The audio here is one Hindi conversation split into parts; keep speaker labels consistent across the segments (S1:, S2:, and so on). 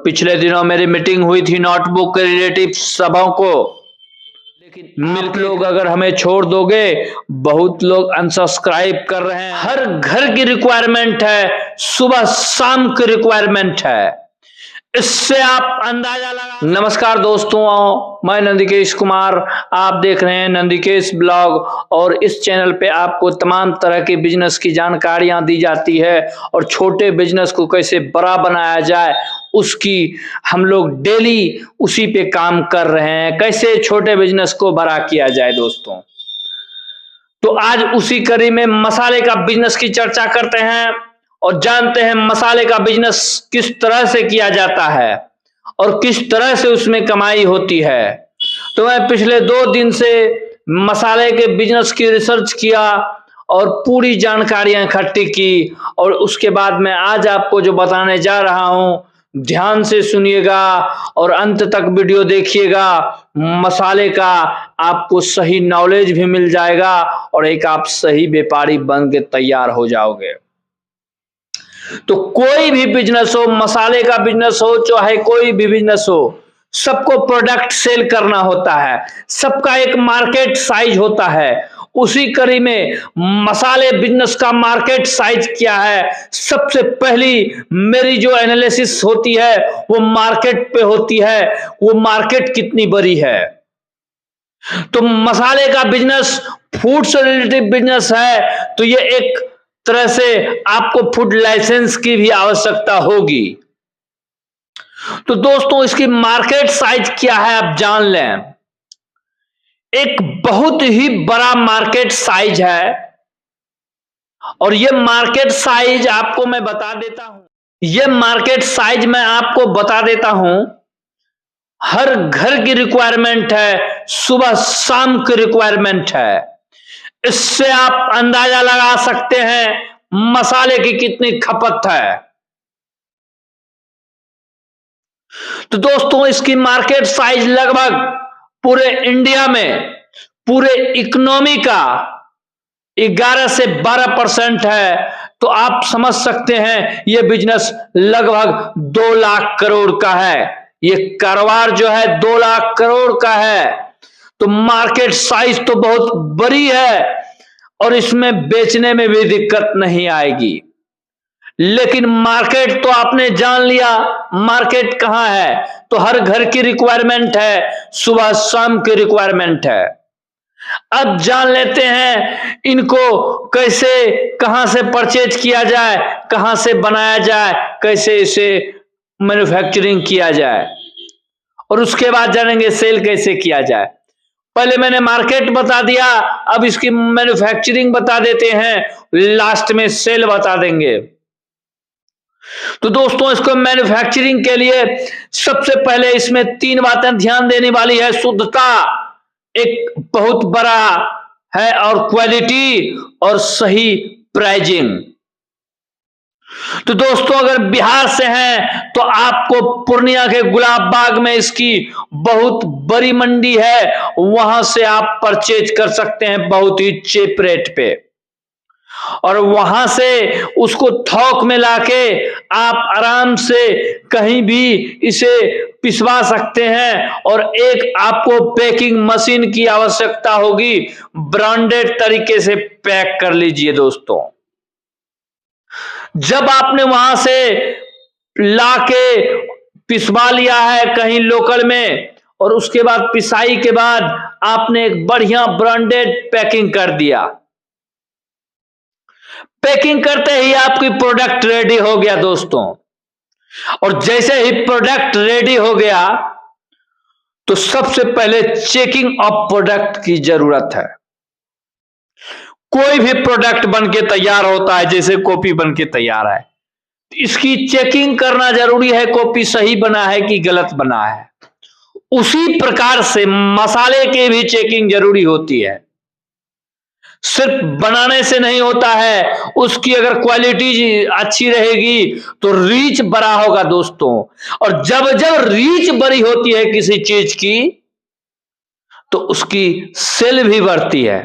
S1: पिछले दिनों मेरी मीटिंग हुई थी नोटबुक के रिलेटिव सबों को, लेकिन मिल्क लोग अगर हमें छोड़ दोगे, बहुत लोग अनसब्सक्राइब कर रहे हैं। हर घर की रिक्वायरमेंट है, सुबह शाम की रिक्वायरमेंट है, इससे आप अंदाजा लगा। नमस्कार दोस्तों, मैं नंदिकेश कुमार, आप देख रहे हैं नंदिकेश ब्लॉग। और इस चैनल पे आपको तमाम तरह के बिजनेस की जानकारियां दी जाती है और छोटे बिजनेस को कैसे बड़ा बनाया जाए उसकी हम लोग डेली उसी पे काम कर रहे हैं, कैसे छोटे बिजनेस को बड़ा किया जाए दोस्तों। तो आज उसी कड़ी में मसाले का बिजनेस की चर्चा करते हैं और जानते हैं मसाले का बिजनेस किस तरह से किया जाता है और किस तरह से उसमें कमाई होती है। तो मैं पिछले 2 दिन से मसाले के बिजनेस की रिसर्च किया और पूरी जानकारियां इकट्ठी की और उसके बाद मैं आज आपको जो बताने जा रहा हूं, ध्यान से सुनिएगा और अंत तक वीडियो देखिएगा। मसाले का आपको सही नॉलेज भी मिल जाएगा और एक आप सही व्यापारी बन के तैयार हो जाओगे। तो कोई भी बिजनेस हो, मसाले का बिजनेस हो चाहे कोई भी बिजनेस हो, सबको प्रोडक्ट सेल करना होता है, सबका एक मार्केट साइज होता है। उसी कड़ी में मसाले बिजनेस का मार्केट साइज क्या है, सबसे पहली मेरी जो एनालिसिस होती है वो मार्केट पे होती है, वो मार्केट कितनी बड़ी है। तो मसाले का बिजनेस फूड से रिलेटेड बिजनेस है, तो ये एक तरह से आपको फूड लाइसेंस की भी आवश्यकता होगी। तो दोस्तों इसकी मार्केट साइज क्या है आप जान लें। एक बहुत ही बड़ा मार्केट साइज है और ये मार्केट साइज आपको मैं बता देता हूं, ये मार्केट साइज मैं आपको बता देता हूं। हर घर की रिक्वायरमेंट है, सुबह शाम की रिक्वायरमेंट है, इससे आप अंदाजा लगा सकते हैं मसाले की कितनी खपत है। तो दोस्तों इसकी मार्केट साइज लगभग पूरे इंडिया में पूरे इकोनॉमी का 11 से 12% है। तो आप समझ सकते हैं ये बिजनेस लगभग 2 लाख करोड़ का है, ये कारोबार जो है 2 लाख करोड़ का है। तो मार्केट साइज तो बहुत बड़ी है और इसमें बेचने में भी दिक्कत नहीं आएगी। लेकिन मार्केट तो आपने जान लिया, मार्केट कहां है, तो हर घर की रिक्वायरमेंट है, सुबह शाम की रिक्वायरमेंट है। अब जान लेते हैं इनको कैसे, कहां से परचेज किया जाए, कहां से बनाया जाए, कैसे इसे मैन्युफैक्चरिंग किया जाए और उसके बाद जानेंगे सेल कैसे किया जाए। पहले मैंने मार्केट बता दिया, अब इसकी मैन्युफैक्चरिंग बता देते हैं, लास्ट में सेल बता देंगे। तो दोस्तों इसको मैन्युफैक्चरिंग के लिए सबसे पहले इसमें 3 बातें ध्यान देने वाली है। शुद्धता एक बहुत बड़ा है और क्वालिटी और सही प्राइजिंग। तो दोस्तों अगर बिहार से हैं तो आपको पूर्णिया के गुलाब बाग में इसकी बहुत बड़ी मंडी है, वहां से आप परचेज कर सकते हैं बहुत ही चीप रेट पे और वहां से उसको थोक में लाके आप आराम से कहीं भी इसे पिसवा सकते हैं। और एक आपको पैकिंग मशीन की आवश्यकता होगी, ब्रांडेड तरीके से पैक कर लीजिए दोस्तों। जब आपने वहां से लाके पिसवा लिया है कहीं लोकल में और उसके बाद पिसाई के बाद आपने एक बढ़िया ब्रांडेड पैकिंग कर दिया, पैकिंग करते ही आपकी प्रोडक्ट रेडी हो गया दोस्तों। और जैसे ही प्रोडक्ट रेडी हो गया तो सबसे पहले चेकिंग ऑफ प्रोडक्ट की जरूरत है। कोई भी प्रोडक्ट बन के तैयार होता है, जैसे कॉपी बन के तैयार है, इसकी चेकिंग करना जरूरी है, कॉपी सही बना है कि गलत बना है। उसी प्रकार से मसाले की भी चेकिंग जरूरी होती है, सिर्फ बनाने से नहीं होता है, उसकी अगर क्वालिटी अच्छी रहेगी तो रीच बड़ा होगा दोस्तों। और जब जब रीच बड़ी होती है किसी चीज की तो उसकी सेल भी बढ़ती है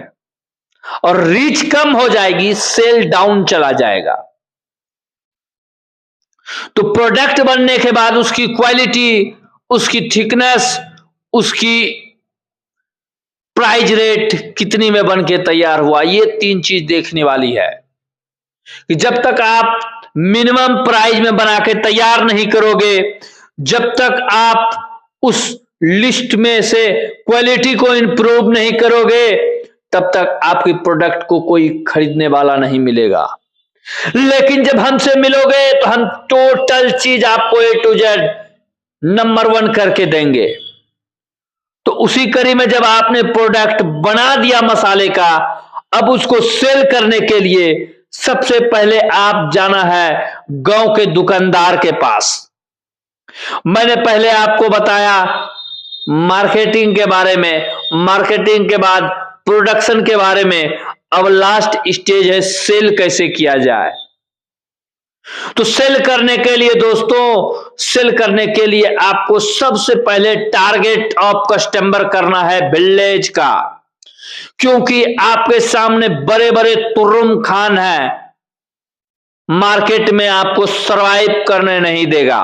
S1: और रीच कम हो जाएगी, सेल डाउन चला जाएगा। तो प्रोडक्ट बनने के बाद उसकी क्वालिटी, उसकी थिकनेस, उसकी प्राइस रेट कितनी में बन के तैयार हुआ, ये 3 चीज देखने वाली है। कि जब तक आप मिनिमम प्राइस में बना के तैयार नहीं करोगे, जब तक आप उस लिस्ट में से क्वालिटी को इंप्रूव नहीं करोगे, तब तक आपकी प्रोडक्ट को कोई खरीदने वाला नहीं मिलेगा। लेकिन जब हमसे मिलोगे तो हम टोटल चीज आपको A to Z नंबर 1 करके देंगे। तो उसी कड़ी में जब आपने प्रोडक्ट बना दिया मसाले का, अब उसको सेल करने के लिए सबसे पहले आप जाना है गांव के दुकानदार के पास। मैंने पहले आपको बताया मार्केटिंग के बारे में, मार्केटिंग के बाद प्रोडक्शन के बारे में, अब लास्ट स्टेज है सेल कैसे किया जाए। तो सेल करने के लिए दोस्तों, सेल करने के लिए आपको सबसे पहले टारगेट ऑफ कस्टमर करना है विलेज का, क्योंकि आपके सामने बड़े बड़े तुर्रुम खान हैं, मार्केट में आपको सरवाइव करने नहीं देगा।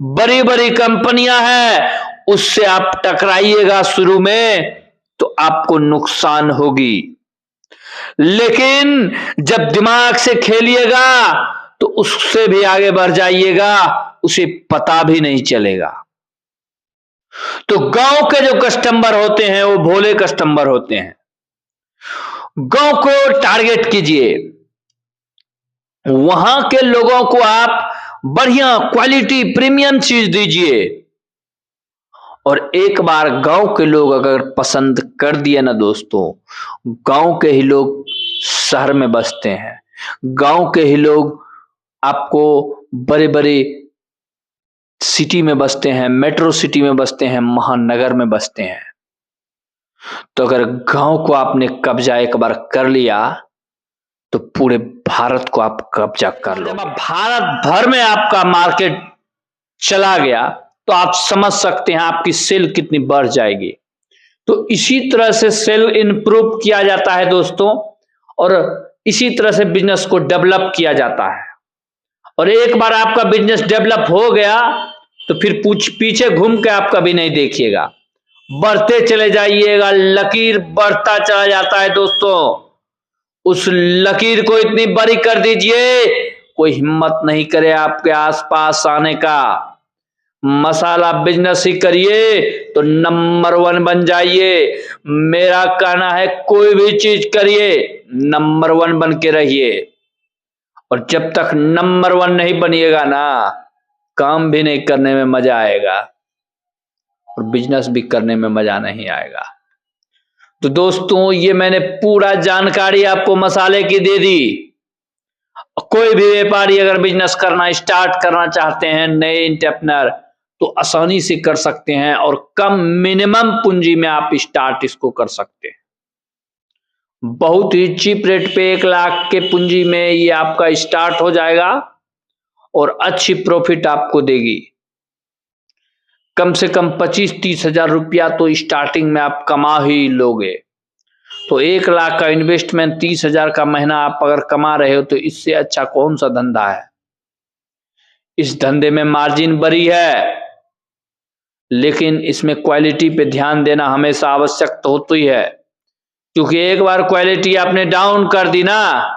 S1: बड़ी बड़ी कंपनियां हैं, उससे आप टकराइएगा शुरू में तो आपको नुकसान होगी। लेकिन जब दिमाग से खेलिएगा तो उससे भी आगे बढ़ जाइएगा, उसे पता भी नहीं चलेगा। तो गांव के जो कस्टमर होते हैं वो भोले कस्टमर होते हैं। गांव को टारगेट कीजिए, वहां के लोगों को आप बढ़िया क्वालिटी प्रीमियम चीज दीजिए, और एक बार गांव के लोग अगर पसंद कर दिए ना दोस्तों, गांव के ही लोग शहर में बसते हैं, गांव के ही लोग आपको बड़े बड़े सिटी में बसते हैं, मेट्रो सिटी में बसते हैं, महानगर में बसते हैं। तो अगर गांव को आपने कब्जा एक बार कर लिया तो पूरे भारत को आप कब्जा कर लो। भारत भर में आपका मार्केट चला गया तो आप समझ सकते हैं आपकी सेल कितनी बढ़ जाएगी। तो इसी तरह से सेल इंप्रूव किया जाता है दोस्तों, और इसी तरह से बिजनेस को डेवलप किया जाता है। और एक बार आपका बिजनेस डेवलप हो गया तो फिर पीछे घूम के आप कभी नहीं देखिएगा, बढ़ते चले जाइएगा, लकीर बढ़ता चला जाता है दोस्तों। उस लकीर को इतनी बड़ी कर दीजिए कोई हिम्मत नहीं करे आपके आसपास आने का। मसाला बिजनेस ही करिए तो नंबर 1 बन जाइए। मेरा कहना है कोई भी चीज करिए नंबर 1 बन के रहिए, और जब तक नंबर 1 नहीं बनिएगा ना, काम भी नहीं करने में मजा आएगा और बिजनेस भी करने में मजा नहीं आएगा। तो दोस्तों, ये मैंने पूरा जानकारी आपको मसाले की दे दी। कोई भी व्यापारी अगर बिजनेस करना स्टार्ट करना चाहते हैं, नए एंटरप्रेन्योर, तो आसानी से कर सकते हैं, और कम मिनिमम पूंजी में आप स्टार्ट इसको कर सकते हैं। बहुत ही चीप रेट पे 1 लाख के पूंजी में ये आपका स्टार्ट हो जाएगा और अच्छी प्रॉफिट आपको देगी। कम से कम 25-30 हजार रुपया तो स्टार्टिंग में आप कमा ही लोगे। तो 1 लाख का इन्वेस्टमेंट 30 हजार का महीना आप अगर कमा रहे हो तो इससे अच्छा कौन सा धंधा है। इस धंधे में मार्जिन बड़ी है, लेकिन इसमें क्वालिटी पे ध्यान देना हमेशा आवश्यक तो होती है, क्योंकि एक बार क्वालिटी आपने डाउन कर दी ना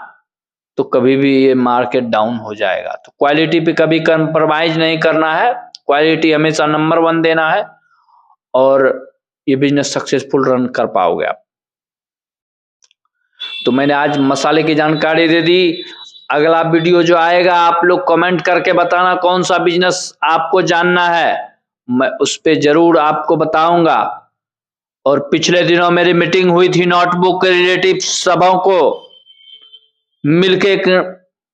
S1: तो कभी भी ये मार्केट डाउन हो जाएगा। तो क्वालिटी पे कभी कंप्रोमाइज नहीं करना है, क्वालिटी हमेशा नंबर 1 देना है, और ये बिजनेस सक्सेसफुल रन कर पाओगे आप। तो मैंने आज मसाले की जानकारी दे दी। अगला वीडियो जो आएगा आप लोग कमेंट करके बताना कौन सा बिजनेस आपको जानना है, मैं उस पे जरूर आपको बताऊंगा। और पिछले दिनों मेरी मीटिंग हुई थी नोटबुक के रिलेटिव, सबों को मिलके एक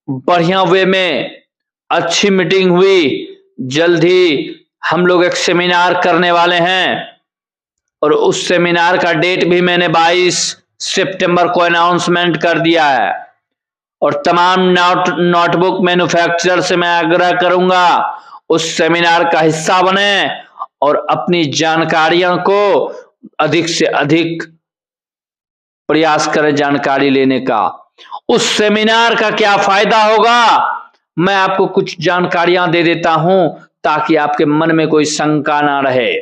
S1: बढ़िया वे में अच्छी मीटिंग हुई। जल्द ही हम लोग एक सेमिनार करने वाले हैं, और उस सेमिनार का डेट भी मैंने 22 सितंबर को अनाउंसमेंट कर दिया है। और तमाम नोटबुक मैन्युफैक्चरर से मैं आग्रह करूंगा उस सेमिनार का हिस्सा बने और अपनी जानकारियों को अधिक से अधिक प्रयास करें जानकारी लेने का। उस सेमिनार का क्या फायदा होगा मैं आपको कुछ जानकारियां दे देता हूं ताकि आपके मन में कोई शंका ना रहे।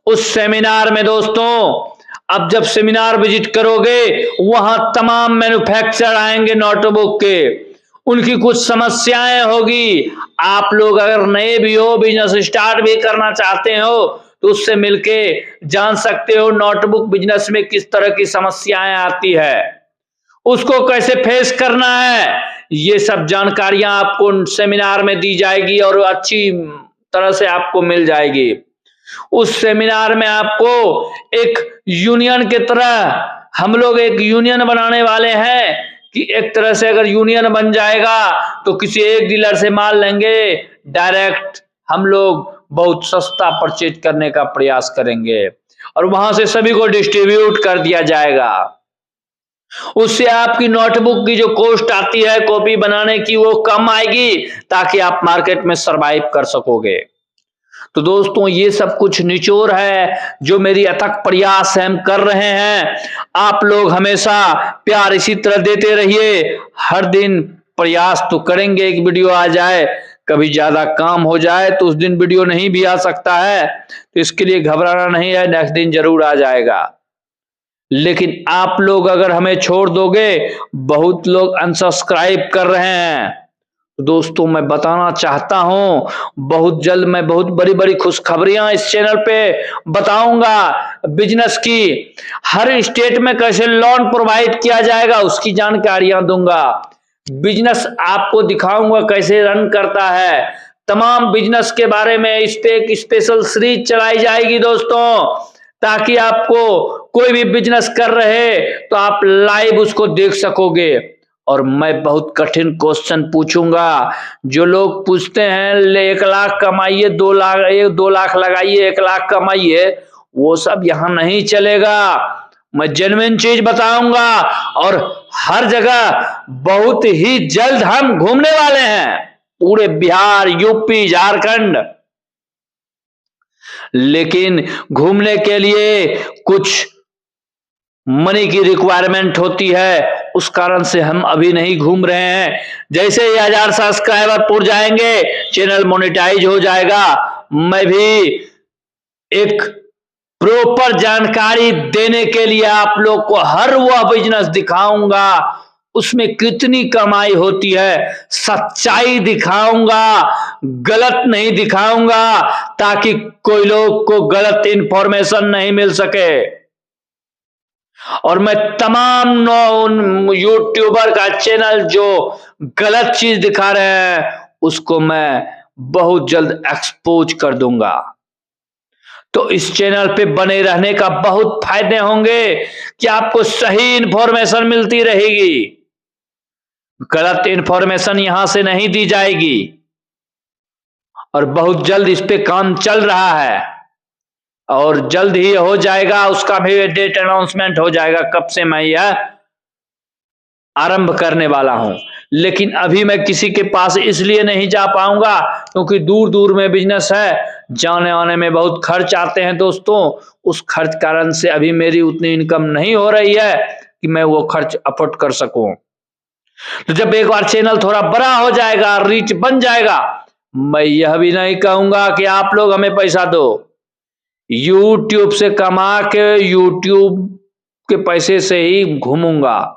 S1: उस सेमिनार में दोस्तों, अब जब सेमिनार विजिट करोगे, वहां तमाम मैन्युफैक्चरर आएंगे नोटबुक के, उनकी कुछ समस्याएं होगी। आप लोग अगर नए भी हो, बिजनेस स्टार्ट भी करना चाहते हो, तो उससे मिलके जान सकते हो नोटबुक बिजनेस में किस तरह की समस्याएं आती है, उसको कैसे फेस करना है। ये सब जानकारियां आपको सेमिनार में दी जाएगी और अच्छी तरह से आपको मिल जाएगी। उस सेमिनार में आपको एक यूनियन की तरह, हम लोग एक यूनियन बनाने वाले हैं कि एक तरह से अगर यूनियन बन जाएगा तो किसी एक डीलर से माल लेंगे, डायरेक्ट हम लोग बहुत सस्ता परचेज करने का प्रयास करेंगे और वहां से सभी को डिस्ट्रीब्यूट कर दिया जाएगा। उससे आपकी नोटबुक की जो कॉस्ट आती है कॉपी बनाने की, वो कम आएगी ताकि आप मार्केट में सरवाइव कर सकोगे। तो दोस्तों, ये सब कुछ निचोड़ है जो मेरी अथक प्रयास है हम कर रहे हैं। आप लोग हमेशा प्यार इसी तरह देते रहिए। हर दिन प्रयास तो करेंगे एक वीडियो आ जाए, कभी ज्यादा काम हो जाए तो उस दिन वीडियो नहीं भी आ सकता है, तो इसके लिए घबराना नहीं है, नेक्स्ट दिन जरूर आ जाएगा। लेकिन आप लोग अगर हमें छोड़ दोगे, बहुत लोग अनसब्सक्राइब कर रहे हैं। तो दोस्तों, मैं बताना चाहता हूं, बहुत जल्द मैं बहुत बड़ी बड़ी खुशखबरियां इस चैनल पे बताऊंगा। बिजनेस की हर स्टेट में कैसे लोन प्रोवाइड किया जाएगा उसकी जानकारियां दूंगा। बिजनेस आपको दिखाऊंगा कैसे रन करता है। तमाम बिजनेस के बारे में इस पे एक स्पेशल सीरीज चलाई जाएगी दोस्तों, ताकि आपको कोई भी बिजनेस कर रहे तो आप लाइव उसको देख सकोगे। और मैं बहुत कठिन क्वेश्चन पूछूंगा। जो लोग पूछते हैं 1 लाख कमाइए, 2 लाख लगाइए, 1 लाख कमाइए, वो सब यहां नहीं चलेगा। मैं जेन्युइन चीज बताऊंगा और हर जगह बहुत ही जल्द हम घूमने वाले हैं, पूरे बिहार, यूपी, झारखंड। लेकिन घूमने के लिए कुछ मनी की रिक्वायरमेंट होती है, उस कारण से हम अभी नहीं घूम रहे हैं। जैसे ही 1000 सब्सक्राइबर पुर जाएंगे, चैनल मोनेटाइज हो जाएगा। मैं भी एक प्रॉपर जानकारी देने के लिए आप लोग को हर वह बिजनेस दिखाऊंगा, उसमें कितनी कमाई होती है, सच्चाई दिखाऊंगा, गलत नहीं दिखाऊंगा, ताकि कोई लोग को गलत इंफॉर्मेशन नहीं मिल सके। और मैं तमाम यूट्यूबर का चैनल जो गलत चीज दिखा रहे हैं उसको मैं बहुत जल्द एक्सपोज कर दूंगा। तो इस चैनल पे बने रहने का बहुत फायदे होंगे कि आपको सही इंफॉर्मेशन मिलती रहेगी, गलत इंफॉर्मेशन यहां से नहीं दी जाएगी। और बहुत जल्द इस पे काम चल रहा है और जल्द ही हो जाएगा, उसका भी डेट अनाउंसमेंट हो जाएगा कब से मैं यह आरंभ करने वाला हूं। लेकिन अभी मैं किसी के पास इसलिए नहीं जा पाऊंगा क्योंकि दूर दूर में बिजनेस है, जाने आने में बहुत खर्च आते हैं दोस्तों। उस खर्च कारण से अभी मेरी उतनी इनकम नहीं हो रही है कि मैं वो खर्च अफोर्ड कर सकूं। तो जब एक बार चैनल थोड़ा बड़ा हो जाएगा, रीच बन जाएगा, मैं यह भी नहीं कहूंगा कि आप लोग हमें पैसा दो। यूट्यूब से कमा के यूट्यूब के पैसे से ही घूमूंगा।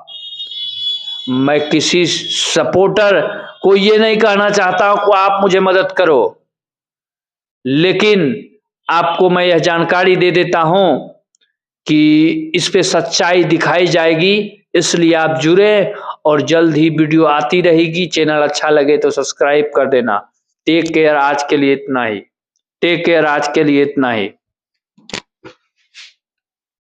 S1: मैं किसी सपोर्टर को ये नहीं कहना चाहता हूं कि आप मुझे मदद करो, लेकिन आपको मैं यह जानकारी दे देता हूं कि इस पे सच्चाई दिखाई जाएगी, इसलिए आप जुड़े और जल्द ही वीडियो आती रहेगी। चैनल अच्छा लगे तो सब्सक्राइब कर देना। टेक केयर, आज के लिए इतना ही। टेक केयर, आज के लिए इतना ही।